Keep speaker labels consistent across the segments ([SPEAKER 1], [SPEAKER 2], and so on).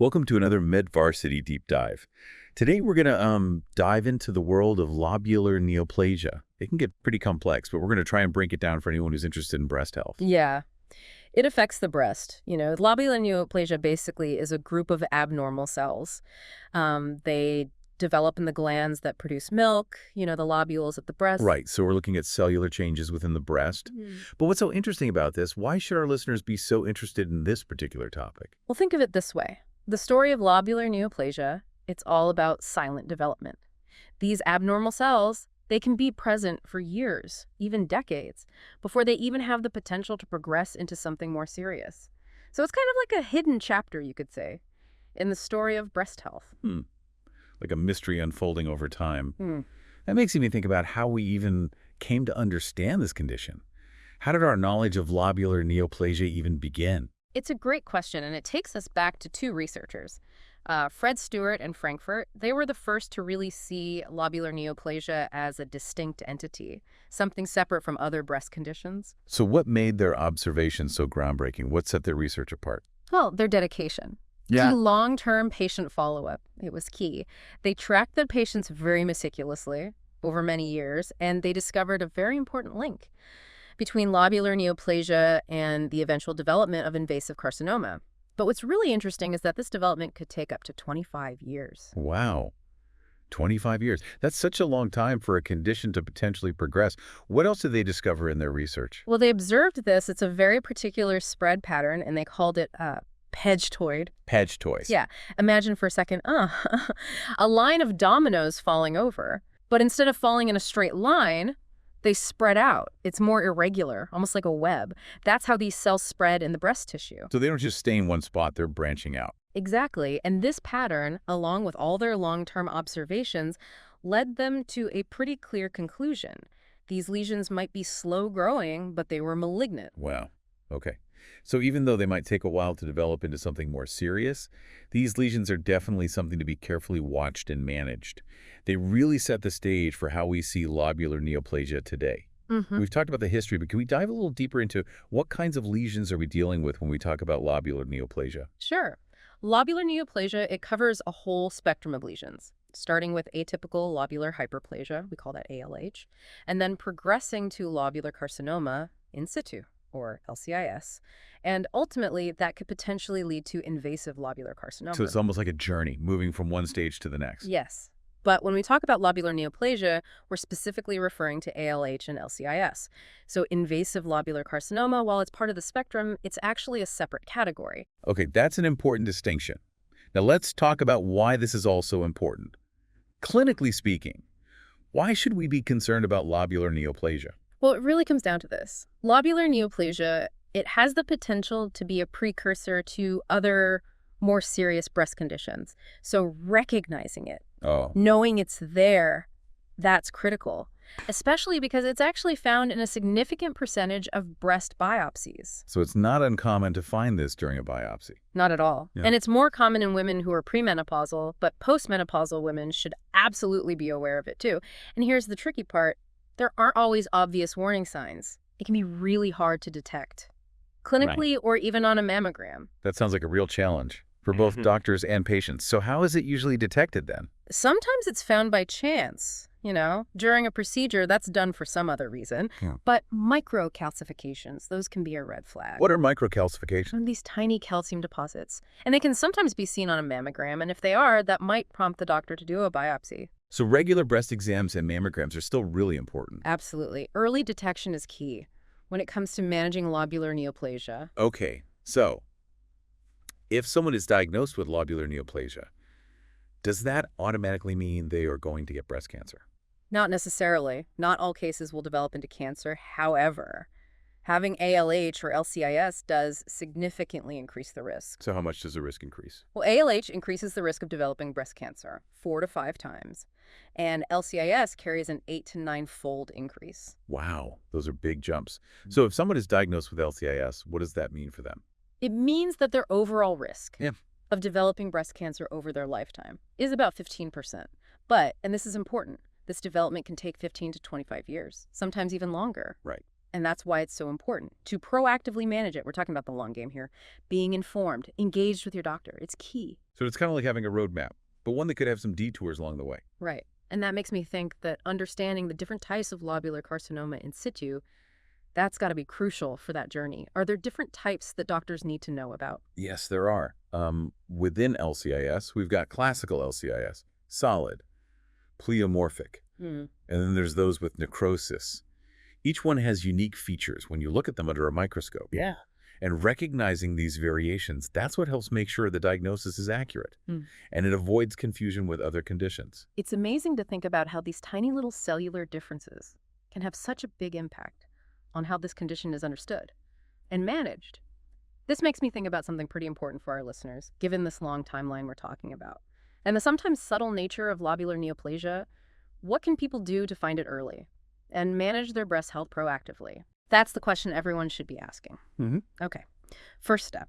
[SPEAKER 1] Welcome to another MedVarsity Deep Dive. Today we're going to dive into the world of lobular neoplasia. It can get pretty complex, but we're going to try and break it down for anyone who's interested in breast health.
[SPEAKER 2] Yeah, it affects the breast. Lobular neoplasia basically is a group of abnormal cells. They develop in the glands that produce milk, the lobules at the breast.
[SPEAKER 1] Right, so we're looking at cellular changes within the breast. But what's so interesting about this, why should our listeners be so interested in this particular topic?
[SPEAKER 2] Well, think of it this way. The story of lobular neoplasia, it's all about silent development. These abnormal cells, they can be present for years, even decades, before they even have the potential to progress into something more serious. So it's kind of like a hidden chapter, you could say, in the story of breast health.
[SPEAKER 1] Like a mystery unfolding over time. That makes me think about how we even came to understand this condition. How did our knowledge of lobular neoplasia even begin?
[SPEAKER 2] It's a great question, and it takes us back to two researchers. Fred Stewart and Frankfurt, they were the first to really see lobular neoplasia as a distinct entity, something separate from other breast conditions.
[SPEAKER 1] So what made their observations so groundbreaking? What set their research apart?
[SPEAKER 2] Well, their dedication.
[SPEAKER 1] Yeah.
[SPEAKER 2] To long-term patient follow-up, it was key. They tracked the patients very meticulously over many years, and they discovered a very important link between lobular neoplasia and the eventual development of invasive carcinoma. But what's really interesting is that this development could take up to 25 years.
[SPEAKER 1] Wow. 25 years. That's such a long time for a condition to potentially progress. What else did they discover in their research?
[SPEAKER 2] Well, they observed this. It's a very particular spread pattern, and they called it pegetoid.
[SPEAKER 1] Pegetoid.
[SPEAKER 2] Yeah. Imagine for a second, a line of dominoes falling over. But instead of falling in a straight line, they spread out. It's more irregular, almost like a web. That's how these cells spread in the breast tissue.
[SPEAKER 1] So they don't just stay in one spot, they're branching out.
[SPEAKER 2] Exactly. And this pattern, along with all their long-term observations, led them to a pretty clear conclusion. These lesions might be slow growing, but they were malignant.
[SPEAKER 1] Wow. Okay. So even though they might take a while to develop into something more serious, these lesions are definitely something to be carefully watched and managed. They really set the stage for how we see lobular neoplasia today. We've talked about the history, but can we dive a little deeper into what kinds of lesions are we dealing with when we talk about lobular neoplasia?
[SPEAKER 2] Sure. Lobular neoplasia, it covers a whole spectrum of lesions, starting with atypical lobular hyperplasia, we call that ALH, and then progressing to lobular carcinoma in situ, or LCIS. And ultimately, that could potentially lead to invasive lobular carcinoma.
[SPEAKER 1] So it's almost like a journey, moving from one stage to the next.
[SPEAKER 2] Yes. But when we talk about lobular neoplasia, we're specifically referring to ALH and LCIS. So invasive lobular carcinoma, while it's part of the spectrum, it's actually a separate category.
[SPEAKER 1] Okay, that's an important distinction. Now let's talk about why this is also important. Clinically speaking, why should we be concerned about lobular neoplasia?
[SPEAKER 2] Well, it really comes down to this. Lobular neoplasia, it has the potential to be a precursor to other more serious breast conditions. So recognizing it, knowing it's there, that's critical, especially because it's actually found in a significant percentage of breast biopsies.
[SPEAKER 1] So it's not uncommon to find this during a biopsy.
[SPEAKER 2] Not at all.
[SPEAKER 1] Yeah.
[SPEAKER 2] And it's more common in women who are premenopausal, but postmenopausal women should absolutely be aware of it too. And here's the tricky part. There aren't always obvious warning signs. It can be really hard to detect, clinically or even on a mammogram.
[SPEAKER 1] That sounds like a real challenge for both doctors and patients. So how is it usually detected then?
[SPEAKER 2] Sometimes it's found by chance, during a procedure that's done for some other reason.
[SPEAKER 1] Yeah.
[SPEAKER 2] But microcalcifications, those can be a red flag.
[SPEAKER 1] What are microcalcifications?
[SPEAKER 2] These tiny calcium deposits. And they can sometimes be seen on a mammogram. And if they are, that might prompt the doctor to do a biopsy.
[SPEAKER 1] So regular breast exams and mammograms are still really important.
[SPEAKER 2] Absolutely. Early detection is key when it comes to managing lobular neoplasia.
[SPEAKER 1] Okay, so if someone is diagnosed with lobular neoplasia, does that automatically mean they are going to get breast cancer?
[SPEAKER 2] Not necessarily. Not all cases will develop into cancer. However, having ALH or LCIS does significantly increase the risk.
[SPEAKER 1] So how much does the risk increase?
[SPEAKER 2] Well, ALH increases the risk of developing breast cancer 4 to 5 times, and LCIS carries an 8 to 9-fold increase.
[SPEAKER 1] Wow, those are big jumps. So if someone is diagnosed with LCIS, what does that mean for them?
[SPEAKER 2] It means that their overall risk
[SPEAKER 1] Yeah.
[SPEAKER 2] of developing breast cancer over their lifetime is about 15%. But, and this is important, this development can take 15 to 25 years, sometimes even longer.
[SPEAKER 1] Right.
[SPEAKER 2] And that's why it's so important to proactively manage it. We're talking about the long game here. Being informed, engaged with your doctor. It's key.
[SPEAKER 1] So it's kind of like having a roadmap, but one that could have some detours along the way.
[SPEAKER 2] Right. And that makes me think that understanding the different types of lobular carcinoma in situ, that's got to be crucial for that journey. Are there different types that doctors need to know about?
[SPEAKER 1] Yes, there are. Within LCIS, we've got classical LCIS, solid, pleomorphic, and then there's those with necrosis. Each one has unique features when you look at them under a microscope.
[SPEAKER 2] Yeah.
[SPEAKER 1] And recognizing these variations, that's what helps make sure the diagnosis is accurate. And it avoids confusion with other conditions.
[SPEAKER 2] It's amazing to think about how these tiny little cellular differences can have such a big impact on how this condition is understood and managed. This makes me think about something pretty important for our listeners, given this long timeline we're talking about. And the sometimes subtle nature of lobular neoplasia, what can people do to find it early and manage their breast health proactively? That's the question everyone should be asking. Okay. First step,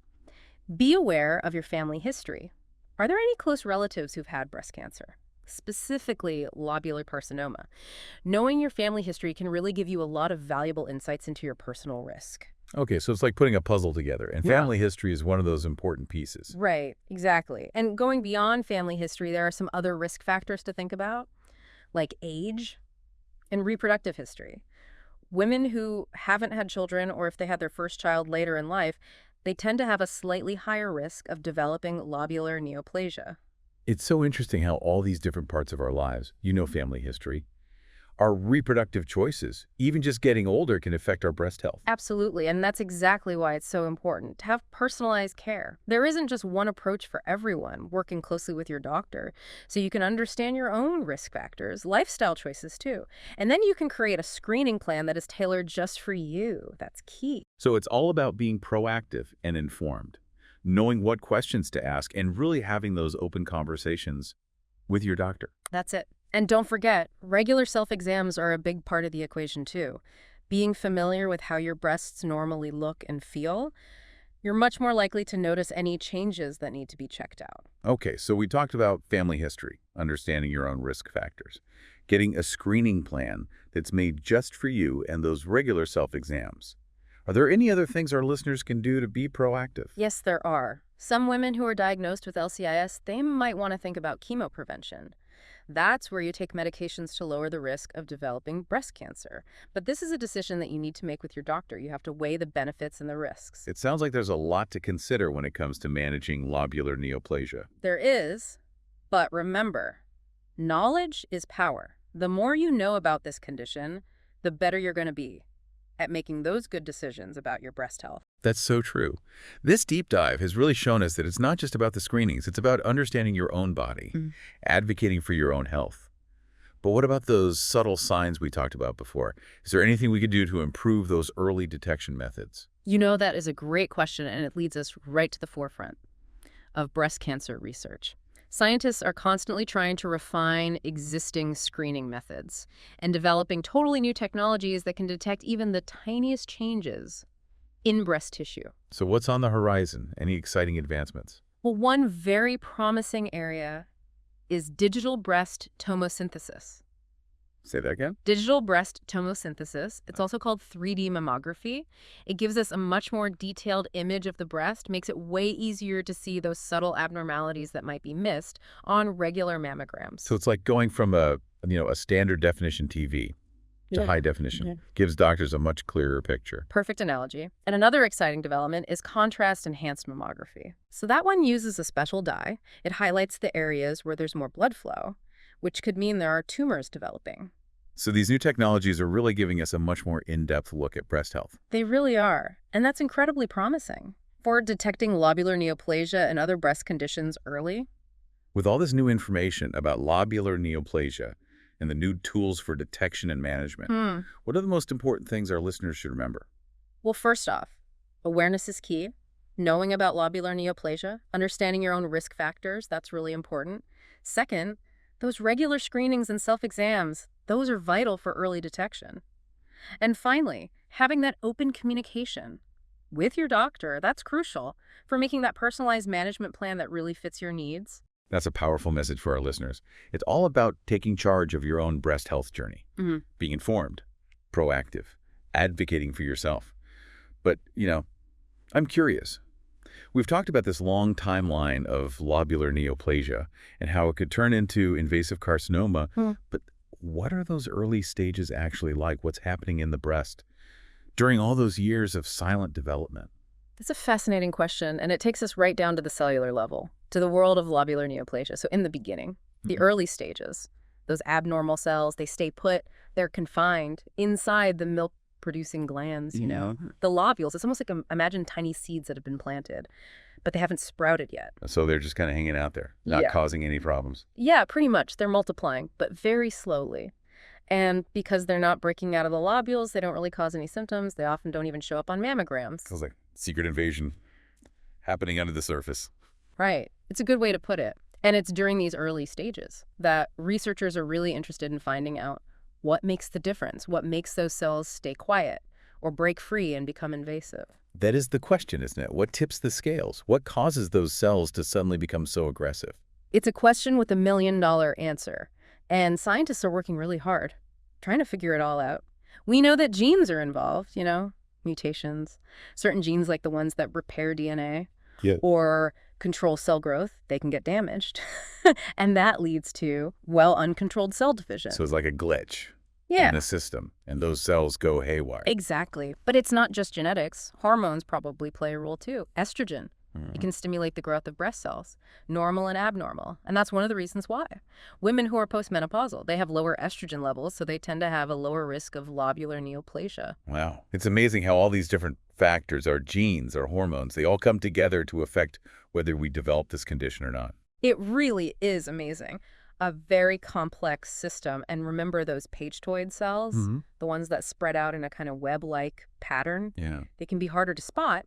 [SPEAKER 2] be aware of your family history. Are there any close relatives who've had breast cancer, specifically lobular carcinoma? Knowing your family history can really give you a lot of valuable insights into your personal risk.
[SPEAKER 1] Okay, so it's like putting a puzzle together, and family history is one of those important pieces.
[SPEAKER 2] Right, exactly. And going beyond family history, there are some other risk factors to think about, like age and reproductive history. Women who haven't had children, or if they had their first child later in life, they tend to have a slightly higher risk of developing lobular neoplasia.
[SPEAKER 1] It's so interesting how all these different parts of our lives, family history, our reproductive choices, even just getting older, can affect our breast health.
[SPEAKER 2] Absolutely, and that's exactly why it's so important to have personalized care. There isn't just one approach for everyone, working closely with your doctor, so you can understand your own risk factors, lifestyle choices too. And then you can create a screening plan that is tailored just for you. That's key.
[SPEAKER 1] So it's all about being proactive and informed, knowing what questions to ask, and really having those open conversations with your doctor.
[SPEAKER 2] That's it. And don't forget, regular self-exams are a big part of the equation too. Being familiar with how your breasts normally look and feel, you're much more likely to notice any changes that need to be checked out.
[SPEAKER 1] Okay, so we talked about family history, understanding your own risk factors, getting a screening plan that's made just for you, and those regular self-exams. Are there any other things our listeners can do to be proactive?
[SPEAKER 2] Yes, there are. Some women who are diagnosed with LCIS, they might want to think about chemo prevention. That's where you take medications to lower the risk of developing breast cancer. But this is a decision that you need to make with your doctor. You have to weigh the benefits and the risks.
[SPEAKER 1] It sounds like there's a lot to consider when it comes to managing lobular neoplasia.
[SPEAKER 2] There is, but remember, knowledge is power. The more you know about this condition, the better you're going to be at making those good decisions about your breast health.
[SPEAKER 1] That's so true. This deep dive has really shown us that it's not just about the screenings, it's about understanding your own body, advocating for your own health. But what about those subtle signs we talked about before? Is there anything we could do to improve those early detection methods?
[SPEAKER 2] That is a great question, and it leads us right to the forefront of breast cancer research. Scientists are constantly trying to refine existing screening methods and developing totally new technologies that can detect even the tiniest changes in breast tissue.
[SPEAKER 1] So what's on the horizon? Any exciting advancements?
[SPEAKER 2] Well, one very promising area is digital breast tomosynthesis.
[SPEAKER 1] Say that again?
[SPEAKER 2] Digital breast tomosynthesis. It's also called 3D mammography. It gives us a much more detailed image of the breast, makes it way easier to see those subtle abnormalities that might be missed on regular mammograms.
[SPEAKER 1] So it's like going from a standard definition TV to high definition. Gives doctors a much clearer picture.
[SPEAKER 2] Perfect analogy. And another exciting development is contrast-enhanced mammography. So that one uses a special dye. It highlights the areas where there's more blood flow, which could mean there are tumors developing.
[SPEAKER 1] So these new technologies are really giving us a much more in-depth look at breast health.
[SPEAKER 2] They really are. And that's incredibly promising for detecting lobular neoplasia and other breast conditions early.
[SPEAKER 1] With all this new information about lobular neoplasia and the new tools for detection and management, what are the most important things our listeners should remember?
[SPEAKER 2] Well, first off, awareness is key. Knowing about lobular neoplasia, understanding your own risk factors, that's really important. Second, those regular screenings and self-exams, those are vital for early detection. And finally, having that open communication with your doctor, that's crucial for making that personalized management plan that really fits your needs.
[SPEAKER 1] That's a powerful message for our listeners. It's all about taking charge of your own breast health journey, being informed, proactive, advocating for yourself. But, I'm curious. We've talked about this long timeline of lobular neoplasia and how it could turn into invasive carcinoma, but what are those early stages actually like? What's happening in the breast during all those years of silent development?
[SPEAKER 2] That's a fascinating question, and it takes us right down to the cellular level, to the world of lobular neoplasia. So in the beginning, the early stages, those abnormal cells, they stay put, they're confined inside the milk-producing glands, the lobules. It's almost like, imagine tiny seeds that have been planted, but they haven't sprouted yet.
[SPEAKER 1] So they're just kind of hanging out there, not causing any problems.
[SPEAKER 2] Yeah, pretty much. They're multiplying, but very slowly. And because they're not breaking out of the lobules, they don't really cause any symptoms. They often don't even show up on mammograms.
[SPEAKER 1] Sounds like secret invasion happening under the surface.
[SPEAKER 2] Right. It's a good way to put it. And it's during these early stages that researchers are really interested in finding out what makes the difference, what makes those cells stay quiet or break free and become invasive.
[SPEAKER 1] That is the question, isn't it? What tips the scales? What causes those cells to suddenly become so aggressive?
[SPEAKER 2] It's a question with $1 million answer. And scientists are working really hard, trying to figure it all out. We know that genes are involved, mutations. Certain genes, like the ones that repair DNA or control cell growth, they can get damaged. And that leads to, uncontrolled cell division.
[SPEAKER 1] So it's like a glitch in the system, and those cells go haywire.
[SPEAKER 2] Exactly. But it's not just genetics. Hormones probably play a role too. Estrogen. It can stimulate the growth of breast cells, normal and abnormal. And that's one of the reasons why. Women who are postmenopausal, they have lower estrogen levels, so they tend to have a lower risk of lobular neoplasia.
[SPEAKER 1] Wow. It's amazing how all these different factors, our genes, our hormones, they all come together to affect whether we develop this condition or not.
[SPEAKER 2] It really is amazing. A very complex system. And remember those pagetoid cells, the ones that spread out in a kind of web-like pattern?
[SPEAKER 1] Yeah.
[SPEAKER 2] They can be harder to spot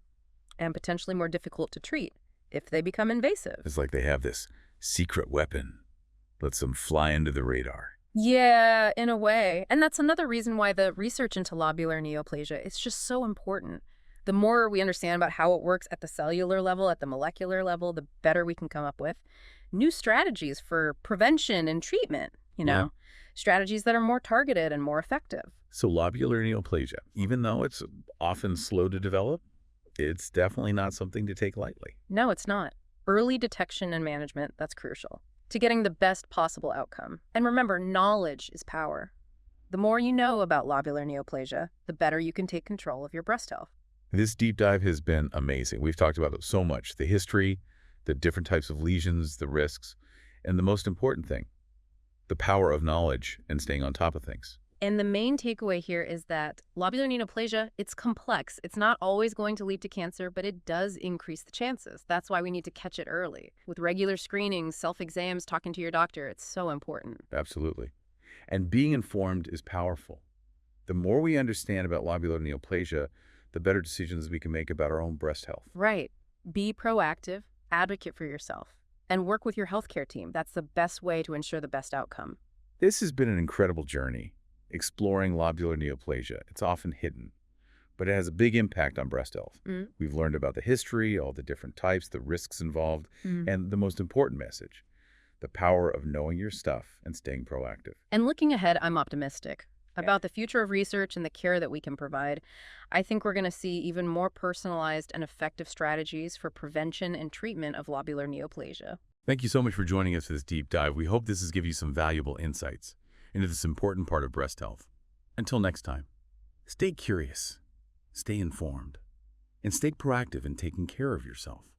[SPEAKER 2] and potentially more difficult to treat if they become invasive.
[SPEAKER 1] It's like they have this secret weapon, lets them fly under the radar.
[SPEAKER 2] Yeah, in a way. And that's another reason why the research into lobular neoplasia is just so important. The more we understand about how it works at the cellular level, at the molecular level, the better we can come up with new strategies for prevention and treatment, strategies that are more targeted and more effective.
[SPEAKER 1] So lobular neoplasia, even though it's often slow to develop, it's definitely not something to take lightly.
[SPEAKER 2] No, it's not. Early detection and management, that's crucial to getting the best possible outcome. And remember, knowledge is power. The more you know about lobular neoplasia, the better you can take control of your breast health.
[SPEAKER 1] This deep dive has been amazing. We've talked about it so much, the history, the different types of lesions, the risks, and the most important thing, the power of knowledge and staying on top of things.
[SPEAKER 2] And the main takeaway here is that lobular neoplasia, it's complex. It's not always going to lead to cancer, but it does increase the chances. That's why we need to catch it early. With regular screenings, self-exams, talking to your doctor, it's so important.
[SPEAKER 1] Absolutely. And being informed is powerful. The more we understand about lobular neoplasia, the better decisions we can make about our own breast health.
[SPEAKER 2] Right. Be proactive, advocate for yourself, and work with your healthcare team. That's the best way to ensure the best outcome.
[SPEAKER 1] This has been an incredible journey, exploring lobular neoplasia. It's often hidden, but it has a big impact on breast health. We've learned about the history, all the different types, the risks involved, and the most important message, the power of knowing your stuff and staying proactive.
[SPEAKER 2] And looking ahead, I'm optimistic about the future of research and the care that we can provide. I think we're going to see even more personalized and effective strategies for prevention and treatment of lobular neoplasia.
[SPEAKER 1] Thank you so much for joining us for this deep dive. We hope this has given you some valuable insights into this important part of breast health. Until next time, stay curious, stay informed, and stay proactive in taking care of yourself.